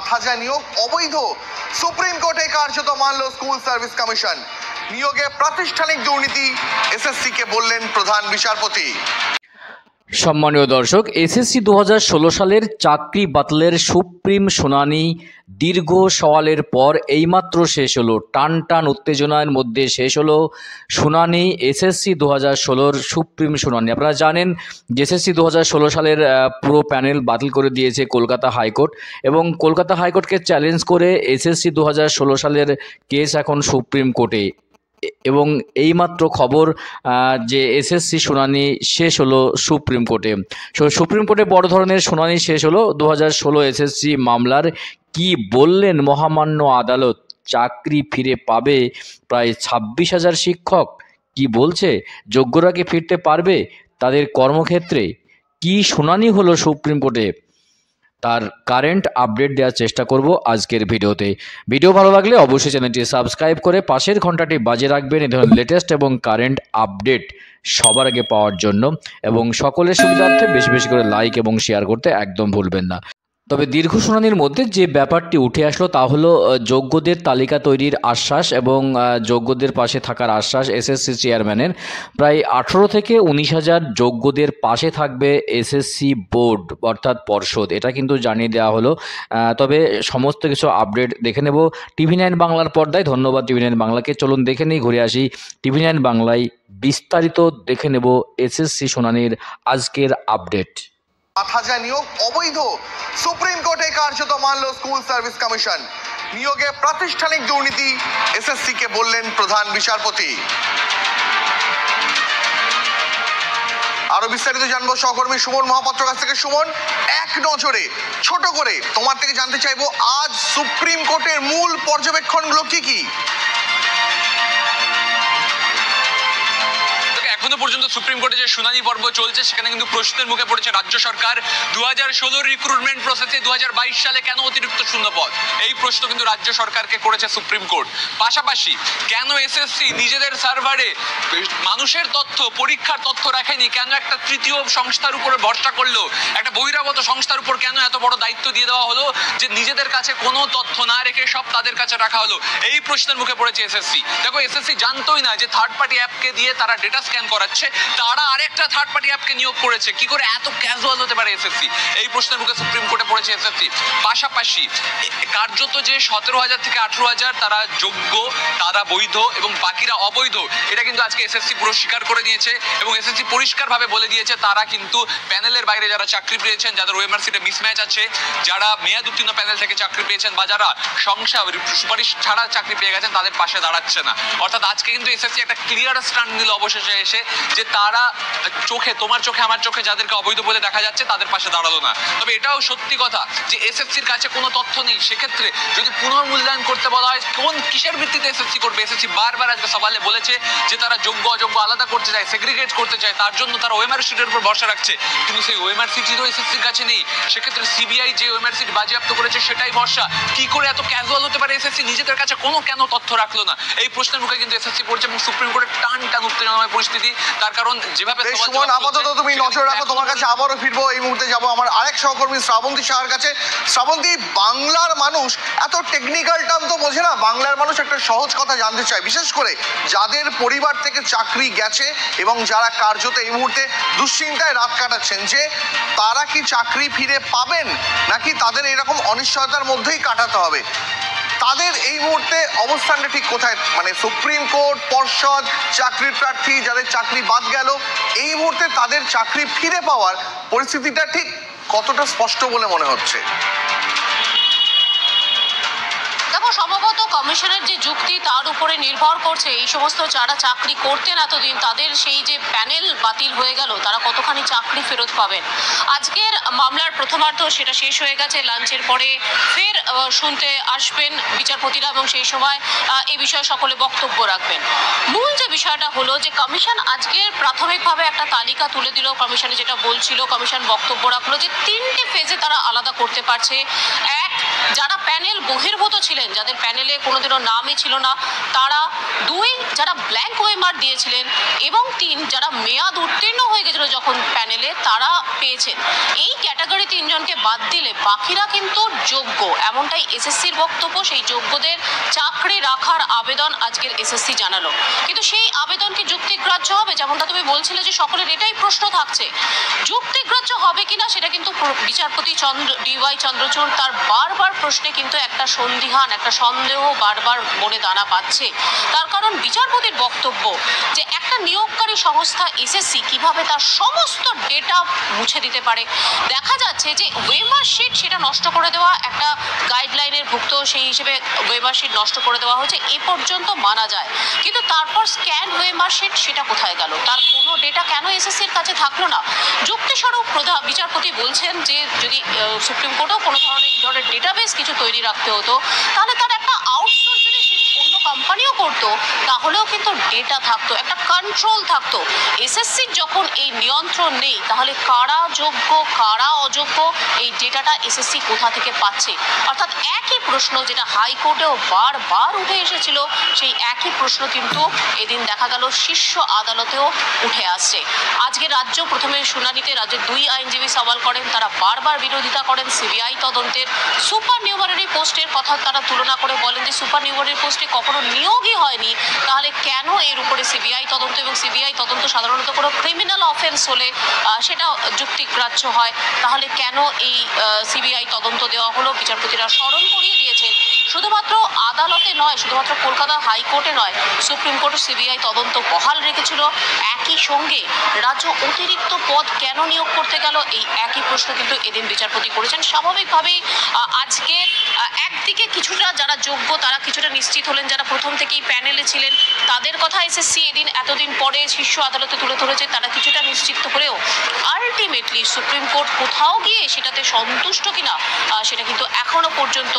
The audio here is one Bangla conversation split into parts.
7,000 নিয়োগ অবৈধ, সুপ্রিম কোর্টে কার্যত মানল স্কুল সার্ভিস কমিশন। নিয়োগে প্রাতিষ্ঠানিক দুর্নীতি, এসএসসি কে বললেন প্রধান বিচারপতি। সম্মানীয় দর্শক, এসএসসি 2016 সালের চাকরি বাতিলের সুপ্রিম শুনানি দীর্ঘ সওয়ালের পর এইমাত্র শেষ হলো। টান টান উত্তেজনার মধ্যে শেষ হলো শুনানি এসএসসি 2016 সুপ্রিম শুনানি। আপনারা জানেন যে এসএসসি 2016 সালের পুরো প্যানেল বাতিল করে দিয়েছে কলকাতা হাইকোর্ট, এবং কলকাতা হাইকোর্টকে চ্যালেঞ্জ করে এসএসসি 2016 সালের কেস এখন সুপ্রিম কোর্টে। এবং এইমাত্র খবর যে এসএসসি শুনানি শেষ হলো সুপ্রিম কোর্টে। সুপ্রিম কোর্টে বড় ধরনের শুনানি শেষ হলো 2016 এসএসসি মামলার। কি বললেন মহামান্য আদালত? চাকরি ফিরে পাবে প্রায় 26,000 শিক্ষক। কি বলছে? যোগ্যরা কি ফিরতে পারবে তাদের কর্মক্ষেত্রে? কি শুনানি হলো সুপ্রিম কোর্টে, তার কারেন্ট আপডেট দেওয়ার চেষ্টা করব আজকের ভিডিওতে। ভিডিও ভালো লাগলে অবশ্যই চ্যানেলটি সাবস্ক্রাইব করে পাশের ঘন্টাটি বাজিয়ে রাখবেন এই ধরনের লেটেস্ট এবং কারেন্ট আপডেট সবার আগে পাওয়ার জন্য, এবং সকলের সুবিধার্থে বেশি বেশি করে লাইক এবং শেয়ার করতে একদম ভুলবেন না। তবে দীর্ঘ শুনানির মধ্যে যে ব্যাপারটি উঠে আসলো তা হলো যোগ্যদের তালিকা তৈরির আশ্বাস এবং যোগ্যদের পাশে থাকার আশ্বাস এসএসসি চেয়ারম্যানের। প্রায় 18 থেকে 19,000 যোগ্যদের পাশে থাকবে এসএসসি বোর্ড অর্থাৎ পর্ষদ, এটা কিন্তু জানিয়ে দেওয়া হলো। তবে সমস্ত কিছু আপডেট দেখে নেব TV9 বাংলার পর্দায়। ধন্যবাদ TV9 বাংলাকে। চলুন দেখে নিই, ঘুরে আসি TV9 বাংলায় বিস্তারিত দেখে নেব এসএসসি শুনানির আজকের আপডেট। 7,000 নিয়োগ অবৈধ, সুপ্রিম কোর্টে কার্যত মানল স্কুল সার্ভিস কমিশন। নিয়োগে প্রাতিষ্ঠানিক দুর্নীতি, এসএসসি কে বললেন প্রধান বিচারপতি। আরো বিস্তারিত জানবো সহকর্মী সুমন মহাপাত্র কাছ থেকে। সুমন, এক নজরে ছোট করে তোমার থেকে জানতে চাইবো আজ সুপ্রিম কোর্টের মূল পর্যবেক্ষণগুলো কি কি? এখনো পর্যন্ত সুপ্রিম কোর্টে যে শুনানি পর্ব চলছে সেখানে কিন্তু প্রশ্নের মুখে পড়েছে রাজ্য সরকার। 2016 রিক্রুটমেন্ট প্রসেসে 2022 সালে কেন অতিরিক্ত শূন্যপদ, এই প্রশ্ন কিন্তু রাজ্য সরকারকে করেছে সুপ্রিম কোর্ট। পাশাপাশি কেন এসএসসি নিজেদের সার্ভারে মানুষের তথ্য, পরীক্ষার তথ্য রাখেনি, কেন একটা তৃতীয় সংস্থার উপরে ভরসা করলো, একটা বহিরাগত সংস্থার উপর কেন এত বড় দায়িত্ব দিয়ে দেওয়া হলো যে নিজেদের কাছে কোনো তথ্য না রেখে সব তাদের কাছে রাখা হলো, এই প্রশ্নের মুখে পড়েছে এসএসসি। দেখো, এসএসসি জানতোই না যে থার্ড পার্টি অ্যাপকে দিয়ে তারা ডেটা স্ক্যান করাচ্ছে, তারা আরেকটা থার্ড পার্টি অ্যাপকে নিয়োগ করেছে। কি করে এত ক্যাজুয়াল হতে পারে এসএসসি, এই প্রশ্নের মুখে সুপ্রিম কোর্টে পড়েছে এসএসসি। পাশাপাশি কার্যত যে 17,000 থেকে 18,000 তারা যোগ্য, তারা বৈধ এবং বাকিরা অবৈধ, এটা কিন্তু আজকে এসএসসি পুরো স্বীকার করে নিয়েছে। এবং এসএসসি পরিষ্কারভাবে বলে দিয়েছে তারা কিন্তু প্যানেলের বাইরে যারা চাকরি পেয়েছেন, যাদের ওএমআরসিতে মিসম্যাচ আছে, যারা মেয়াদ উত্তীর্ণ প্যানেল থেকে চাকরি পেয়েছেন বা যারা সংখ্যা সুপারিশ ছাড়া চাকরি পেয়ে গেছেন, তাদের পাশে দাঁড়াচ্ছে না। অর্থাৎ আজকে কিন্তু এসএসসি একটা ক্লিয়ার স্ট্যান্ড নিল অবশেষে এসে, যে তারা চোখে, তোমার চোখে আমার চোখে যাদেরকে অবৈধ বলে দেখা যাচ্ছে তাদের পাশে দাঁড়ালো না। তবে এটাও সত্যি কথা যে এসএসসির কাছে কোনো তথ্য নেই। সেক্ষেত্রে যদি পুনর্মূল্যায়ন করতে বলা হয়, কোন কিসের ভিত্তিতে এসএসসি করবে? এসএসসি বারবার আজকে সওয়ালে বলেছে যে তারা যোগ্য অযোগ্য আলাদা করতে চায়, সেগ্রিগেট করতে চায়, তার জন্য তারা ওএমআর শিটের উপর ভরসা রাখছে। কিন্তু সেই ওএমআর শিটও এসএসসির কাছে নেই। সেক্ষেত্রে সিবিআই যে ওএমআর শিট বাজেয়াপ্ত করেছে সেটাই ভরসা। কি করে এত ক্যাজুয়াল হতে পারে এসএসসি? নিজেদের কাছে কোনো কেন তথ্য রাখলো না, এই প্রশ্নের মুখে কিন্তু এসএসসি পড়ছে। এবং সুপ্রিম কোর্টের টান টান উত্তেজনাময় পরিস্থিতি। তার কারণ যেভাবে আপাতত তুমি নজর রাখো, তোমার কাছে আবারও ফিরবো। এই মুহূর্তে যাবো আমার আরেক সহকর্মী শ্রাবন্তী সাহার কাছে। শ্রাবন্তী, বাংলার মানুষ এত টেকনিক্যাল টার্ম তো বোঝে না। বাংলার মানুষ একটা সহজ কথা জানতে চায়, বিশেষ করে যাদের পরিবার থেকে চাকরি গেছে এবং যারা কার্যত এই মুহূর্তে দুশ্চিন্তায় রাত কাটাচ্ছেন যে তারা কি চাকরি ফিরে পাবেন নাকি তাদের এরকম অনিশ্চয়তার মধ্যেই কাটাতে হবে। তাদের এই মুহূর্তে অবস্থানটা ঠিক কোথায়? মানে সুপ্রিম কোর্ট, পর্ষদ, চাকরির প্রার্থী যাদের চাকরি বাদ গেল, এই মুহূর্তে তাদের চাকরি ফিরে পাওয়ার পরিস্থিতিটা ঠিক কতটা স্পষ্ট বলে মনে হচ্ছে? সম্ভবত কমিশনের যে যুক্তি তার উপরে নির্ভর করছে এই সমস্ত যারা চাকরি করতেন এতদিন তাদের সেই যে প্যানেল বাতিল হয়ে গেল, তারা কতখানি চাকরি ফেরত পাবেন। আজকের মামলার প্রথমার্ধ সেটা শেষ হয়ে গেছে। লাঞ্চের পরে ফের শুনতে আসবেন বিচারপতিরা এবং সেই সময় এই বিষয়ে সকলে বক্তব্য রাখবেন। মূল যে বিষয়টা হলো যে কমিশন আজকের প্রাথমিকভাবে একটা তালিকা তুলে দিল। কমিশনে যেটা বলছিল, কমিশন বক্তব্য রাখলো যে 3টে ফেজে তারা আলাদা করতে পারছে। এক, যারা প্যানেল বহির্ভূত ছিলেন, যাদের প্যানেলে কোনোদিনও নামই ছিল না তারা, 2 যারা ব্ল্যাঙ্ক ওএমআর দিয়েছিলেন এবং 3 যারা মেয়াদ উত্তীর্ণ হয়ে গেছিল যখন প্যানেলে তারা পেয়েছেন। এই ক্যাটাগরি 3 জনকে বাদ দিলে বাকিরা কিন্তু যোগ্য, এমনটাই এসএসসির বক্তব্য। সেই যোগ্যদের চাকরি রাখার আবেদন আজকের এসএসসি জানালো, কিন্তু সেই আবেদন কি যুক্তিগ্রাহ্য হবে? যেমনটা তুমি বলছিলে যে সকলের এটাই প্রশ্ন থাকছে, যুক্তিগ্রাহ্য হবে কিনা সেটা কিন্তু বিচারপতি ডিওয়াই চন্দ্রচূড় তার বারবার প্রশ্নে কিন্তু একটা সন্দিহান, একটা সন্দেহ বারবার মনে দানা পাচ্ছে। তার কারণ বিচারপতির বক্তব্য যে একটা নিয়োগকারী সংস্থা এসএসসি কিভাবে তার সমস্ত ডেটা মুছে দিতে পারে। দেখা যাচ্ছে যে ওয়েমার শিট সেটা নষ্ট করে দেওয়া একটা গাইডলাইনের ভুক্ত, সেই হিসেবে ওয়েমার শিট নষ্ট করে দেওয়া হয়েছে, এ পর্যন্ত মানা যায়। কিন্তু তারপর স্ক্যান ওয়েমার শিট সেটা কোথায় গেল? তার কোনো ডেটা কেন এসএসসির কাছে থাকলো না? যুক্তিস্বরূপ প্রধান বিচারপতি বলছেন যে যদি সুপ্রিম কোর্টেও কোনো ধরনের ডেটাবেস কিছু তৈরি রাখতে হতো তাহলে তার একটা আউটসোর্স যদি অন্য কোম্পানিও করতো তাহলেও কিন্তু ডেটা থাকতো, একটা কন্ট্রোল থাকতো। এসএসসির যখন এই নিয়ন্ত্রণ নেই তাহলে কারা যোগ্য কারা অযোগ্য এই ডেটাটা এসএসসি কোথা থেকে পাচ্ছে? অর্থাৎ একই প্রশ্ন যেটা হাইকোর্টেও বারবার উঠে এসেছিল, সেই একই প্রশ্ন কিন্তু এদিন দেখা গেল শীর্ষ আদালতেও উঠে আসছে। আজকে রাজ্য প্রথমে শুনানিতে রাজ্যের 2 আইনজীবী সওয়াল করেন, তারা বারবার বিরোধিতা করেন সিবিআই তদন্তের। সুপার নিউমারারি পোস্টের কথা তারা তুলনা করে বলেন যে সুপার নিউমারারি পোস্টে কখনো নিয়োগই হয়নি, তাহলে কেন এর উপরে সিবিআই তদন্ত? এবং সিবিআই তদন্ত সাধারণত কোনো ক্রিমিনাল অফেন্স হলে সেটা যুক্তিগ্রাহ্য হয়, তাহলে কেন এই সিবিআই তদন্ত দেওয়া হলো? বিচারপতিরা স্মরণ করিয়ে দিয়েছেন শুধুমাত্র আদালতে নয়, শুধুমাত্র কলকাতা হাইকোর্টে নয়, সুপ্রিম কোর্ট সিবিআই তদন্ত বহাল রেখেছিল। একই সঙ্গে রাজ্য অতিরিক্ত পদ কেন নিয়োগ করতে গেল, এই একই প্রশ্ন কিন্তু এদিন বিচারপতি করেছেন। স্বাভাবিকভাবেই আজকে একদিকে কিছুটা যারা যোগ্য তারা কিছুটা নিশ্চিত হলেন, যারা প্রথম থেকেই প্যানেলে ছিলেন তাদের কথা এসএসসি এদিন এতদিন পরে শীর্ষ আদালতে তুলে ধরেছে, তারা কিছুটা নিশ্চিত হলেও আলটিমেটলি সুপ্রিম কোর্ট কোথাও গিয়ে সেটাতে সন্তুষ্ট কিনা সেটা কিন্তু এখনো পর্যন্ত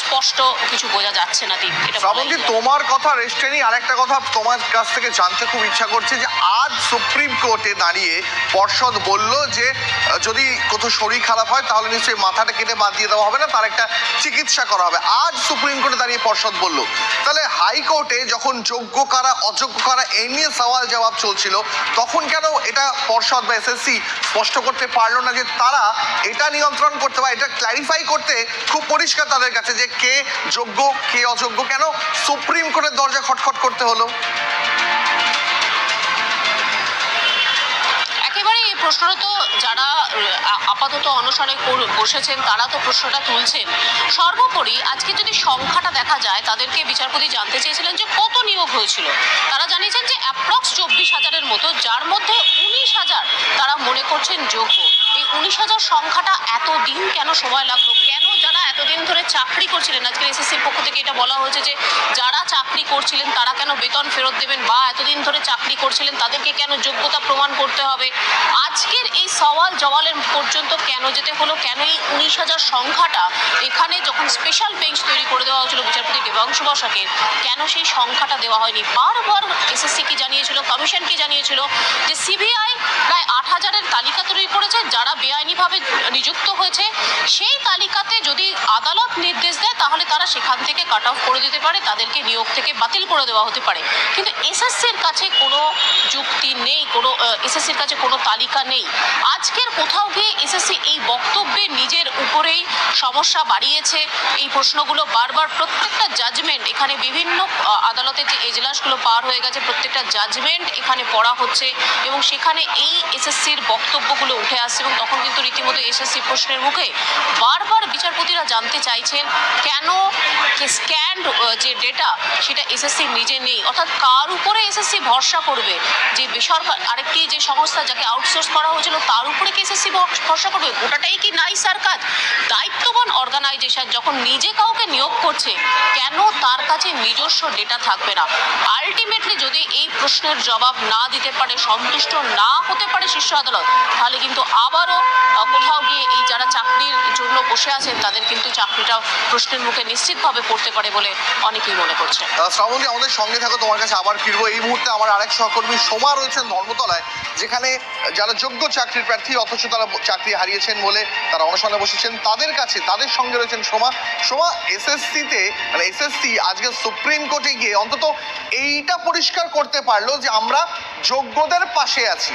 স্পষ্ট কিছু বোঝা যাচ্ছে না। শ্রাবন্তী, তোমার কথা রেস্টে নেই, আরেকটা কথা তোমার কাছ থেকে জানতে খুব ইচ্ছা করছে যে আজ সুপ্রিম কোর্টে দাঁড়িয়ে পর্ষদ বলল যে যদি কোথাও শরীর খারাপ হয় তাহলে নিশ্চয়ই মাথাটা কেটে বাদ দিয়ে দেওয়া হবে না, তার একটা চিকিৎসা করা হবে। আজ সুপ্রিম কোর্টে দাঁড়িয়ে পর্ষদ বলল, তাহলে হাইকোর্টে যখন যোগ্য কারা অযোগ্য কারা এই নিয়ে সওয়াল জবাব চলছিল তখন কেন এটা পর্ষদ বা এসএসসি স্পষ্ট করতে পারলো না যে তারা এটা নিয়ন্ত্রণ করতে বা এটা ক্ল্যারিফাই করতে খুব পরিষ্কার তাদের কাছে যে কে যোগ্য কে অযোগ্য? কেন সুপ্রিম কোর্টের দরজা খটখট করতে হলো? একেবারে এই প্রশ্নটা তো যারা আপাতত অনশনে বসেছেন তারা তো প্রশ্নটা তুলছেন। সর্বোপরি আজকে যদি সংখ্যাটা দেখা যায়, তাদেরকে বিচারপতি জানতে চেয়েছিলেন যে কত নিয়োগ হয়েছিল। তারা জানিয়েছেন যে অ্যাপ্রক্স 24,000-এর মতো, যার মধ্যে 19,000 তারা মনে করছেন যোগ্য। এই 19,000 সংখ্যাটা এতদিন কেন সময় লাগলো? কেন যারা এতদিন ধরে চাকরি করছিলেন, আজকে এসএসসির পক্ষ থেকে এটা বলা হয়েছে যে যারা চাকরি করছিলেন তারা কেন বেতন ফেরত দেবেন, বা এতদিন ধরে চাকরি করছিলেন তাদেরকে কেন যোগ্যতা প্রমাণ করতে হবে? আজকের এই সওয়াল জওয়ালের পর্যন্ত কেন যেতে হলো? কেন এই 19,000 সংখ্যাটা এখানে যখন স্পেশাল বেঞ্চ তৈরি করে দেওয়া হয়েছিল বিচারপতি দেবাংশু বসাকের, কেন সেই সংখ্যাটা দেওয়া হয়নি? বারবার এসএসসি কি জানিয়েছিল, কমিশন কি জানিয়েছিল যে সিবিআই প্রায় 8,000-এর তালিকা তৈরি করেছে যারা বেআইনিভাবে নিযুক্ত হয়েছে, সেই তালিকাতে যদি আদালত নির্দেশ দেয় তাহলে তারা সেখান থেকে কাট অফ করে দিতে পারে, তাদেরকে নিয়োগ থেকে বাতিল করে দেওয়া হতে পারে। কিন্তু এসএসসির কাছে কোনো যুক্তি নেই, কোনো এসএসসির কাছে কোনো তালিকা নেই। আজকের কোথাও গিয়ে এসএসসি এই বক্তব্যে নিজের উপরেই সমস্যা বাড়িয়েছে। এই প্রশ্নগুলো বারবার প্রত্যেকটা জাজমেন্ট, এখানে বিভিন্ন আদালতের যে এজলাসগুলো পার হয়ে গেছে প্রত্যেকটা জাজমেন্ট এখানে পড়া হচ্ছে এবং সেখানে এই এসএসসির বক্তব্যগুলো উঠে আসছে, এবং তখন কিন্তু রীতিমতো এসএসসি প্রশ্নের মুখে বারবার বিচারপতিরা জানতে চাইছেন কেন স্ক্যান্ড যে ডেটা সেটা এসএসসি নিজে নেই। অর্থাৎ কার উপরে এসএসসি ভরসা করবে? যে বেসরকারি আরেকটি যে সংস্থা যাকে আউটসোর্স করা হয়েছিল তার উপরে কি এসএসসি ভরসা করবে? গোটাটাই কি নাইসার কাজ? দায়িত্ববান অর্গানাইজেশন যখন নিজে কাউকে নিয়োগ করছে কেন তার কাছে নিজস্ব ডেটা থাকবে না? আলটিমেটলি যদি এই প্রশ্নের জবাব না দিতে পারে, সন্তুষ্ট না হতে পারে শীর্ষ আদালত, তাহলে কিন্তু আবারও কোথাও গিয়ে এই যারা চাকরির জন্য বসে আছেন তাদের কিন্তু চাকরিটা প্রশ্নের মুখে নিশ্চিতভাবে পড়তে পারে বলে অনেকেই মনে করছে। শ্রাবন্তী, আমাদের সঙ্গে থাকো, তোমার কাছে আবার ফিরবো। এই মুহূর্তে আমার আরেক সহকর্মী সোমা রয়েছেন ধর্মতলায়, যেখানে যারা যোগ্য চাকরির প্রার্থী অথচ তারা চাকরি হারিয়েছেন বলে তারা অনশনে বসেছেন, তাদের সঙ্গে রয়েছেন সোমা। এসএসসি আজকে সুপ্রিম কোর্টে গিয়ে অন্তত এইটা পরিষ্কার করতে পারলো যে আমরা যোগ্যদের পাশে আছি।